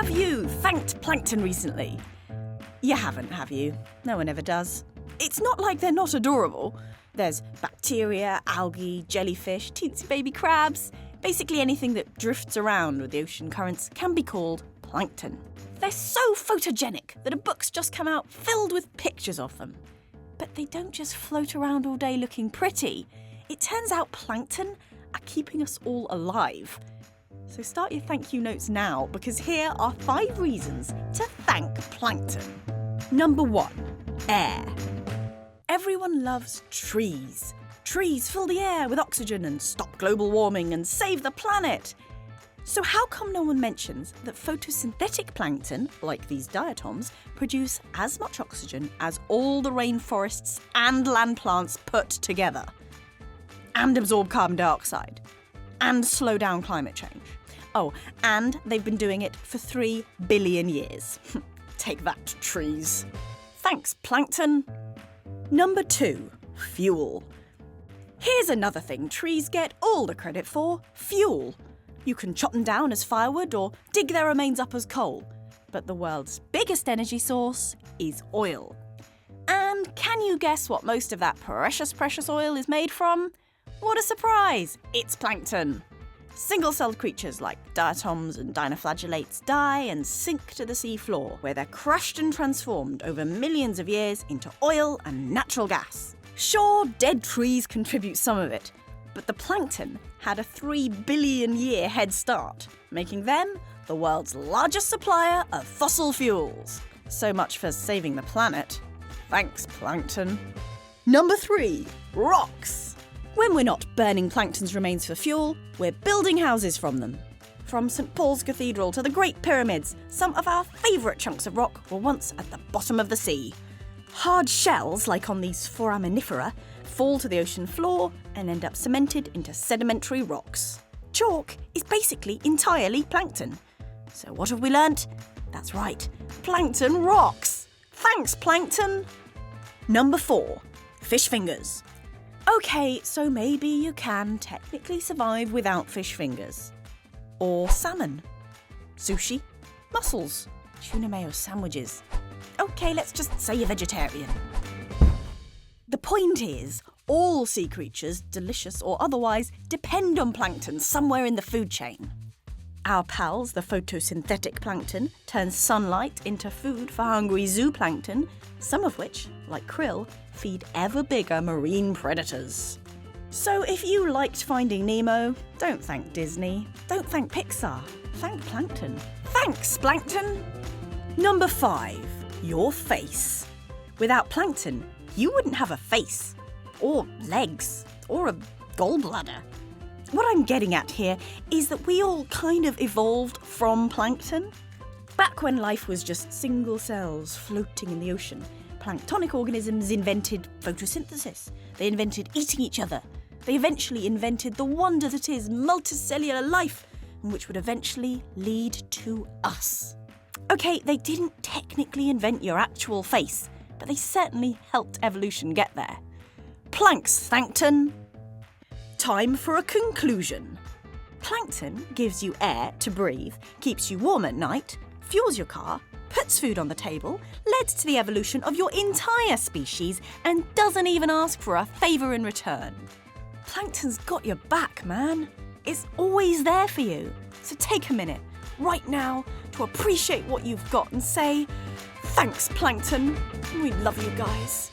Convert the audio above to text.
Have you thanked Plankton recently? You haven't, have you? No one ever does. It's not like they're not adorable. There's bacteria, algae, jellyfish, teensy baby crabs. Basically anything that drifts around with the ocean currents can be called plankton. They're so photogenic that a book's just come out filled with pictures of them. But they don't just float around all day looking pretty. It turns out plankton are keeping us all alive. So start your thank you notes now, because here are 5 reasons to thank plankton. Number 1, air. Everyone loves trees. Trees fill the air with oxygen and stop global warming and save the planet. So how come no one mentions that photosynthetic plankton, like these diatoms, produce as much oxygen as all the rainforests and land plants put together? And absorb carbon dioxide? And slow down climate change? Oh, and they've been doing it for 3 billion years. Take that, trees. Thanks, plankton. Number 2, fuel. Here's another thing trees get all the credit for: fuel. You can chop them down as firewood or dig their remains up as coal. But the world's biggest energy source is oil. And can you guess what most of that precious oil is made from? What a surprise! It's plankton. Single-celled creatures like diatoms and dinoflagellates die and sink to the sea floor, where they're crushed and transformed over millions of years into oil and natural gas. Sure, dead trees contribute some of it, but the plankton had a 3 billion year head start, making them the world's largest supplier of fossil fuels. So much for saving the planet. Thanks, plankton. Number 3, rocks. When we're not burning plankton's remains for fuel, we're building houses from them. From St. Paul's Cathedral to the Great Pyramids, some of our favourite chunks of rock were once at the bottom of the sea. Hard shells, like on these foraminifera, fall to the ocean floor and end up cemented into sedimentary rocks. Chalk is basically entirely plankton. So what have we learnt? That's right, plankton rocks. Thanks, plankton. Number 4, fish fingers. OK, so maybe you can technically survive without fish fingers. Or salmon, sushi, mussels, tuna mayo sandwiches. OK, let's just say you're vegetarian. The point is, all sea creatures, delicious or otherwise, depend on plankton somewhere in the food chain. Our pals, the photosynthetic plankton, turn sunlight into food for hungry zooplankton, some of which, like krill, feed ever bigger marine predators. So if you liked Finding Nemo, don't thank Disney, don't thank Pixar, thank plankton. Thanks, plankton! Number 5, your face. Without plankton, you wouldn't have a face, or legs, or a gallbladder. What I'm getting at here is that we all kind of evolved from plankton. Back when life was just single cells floating in the ocean, planktonic organisms invented photosynthesis. They invented eating each other. They eventually invented the wonder that is multicellular life, and which would eventually lead to us. OK, they didn't technically invent your actual face, but they certainly helped evolution get there. Planks, Plankton. Time for a conclusion. Plankton gives you air to breathe, keeps you warm at night, fuels your car, puts food on the table, led to the evolution of your entire species, and doesn't even ask for a favour in return. Plankton's got your back, man. It's always there for you. So take a minute, right now, to appreciate what you've got and say, thanks, plankton. We love you guys.